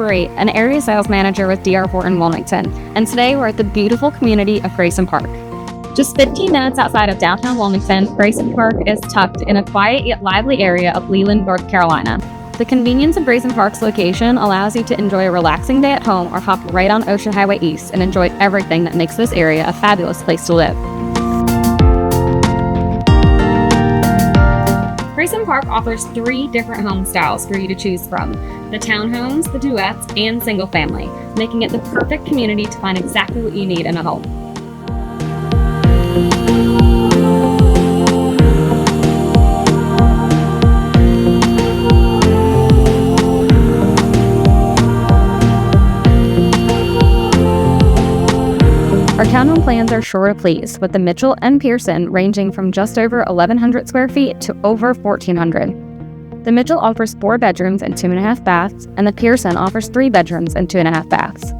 Corey, an area sales manager with DR Horton, Wilmington, and today we're at the beautiful community of Grayson Park. Just 15 minutes outside of downtown Wilmington, Grayson Park is tucked in a quiet yet lively area of Leland, North Carolina. The convenience of Grayson Park's location allows you to enjoy a relaxing day at home or hop right on Ocean Highway East and enjoy everything that makes this area a fabulous place to live. Grayson Park offers 3 different home styles for you to choose from: the townhomes, the duets, and single family, making it the perfect community to find exactly what you need in a home. Our townhome plans are sure to please, with the Mitchell and Pearson ranging from just over 1,100 square feet to over 1,400. The Mitchell offers 4 bedrooms and 2.5 baths, and the Pearson offers 3 bedrooms and 2.5 baths.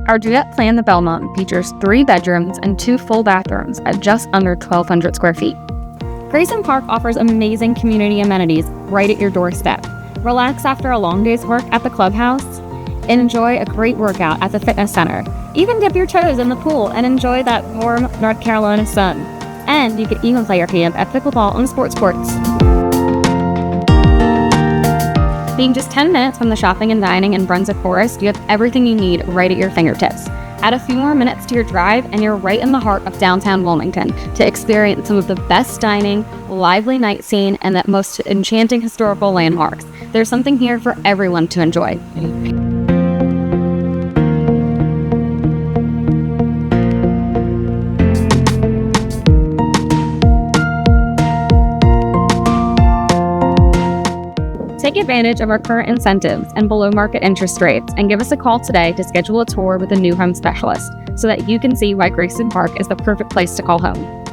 Our duet plan, the Belmont, features 3 bedrooms and 2 full bathrooms at just under 1,200 square feet. Grayson Park offers amazing community amenities right at your doorstep. Relax after a long day's work at the Clubhouse, and enjoy a great workout at the fitness center. Even dip your toes in the pool and enjoy that warm North Carolina sun. And you could even play your hand at pickleball on the sports courts. Being just 10 minutes from the shopping and dining in Brunswick Forest, you have everything you need right at your fingertips. Add a few more minutes to your drive and you're right in the heart of downtown Wilmington to experience some of the best dining, lively night scene, and the most enchanting historical landmarks. There's something here for everyone to enjoy. Take advantage of our current incentives and below market interest rates and give us a call today to schedule a tour with a new home specialist so that you can see why Grayson Park is the perfect place to call home.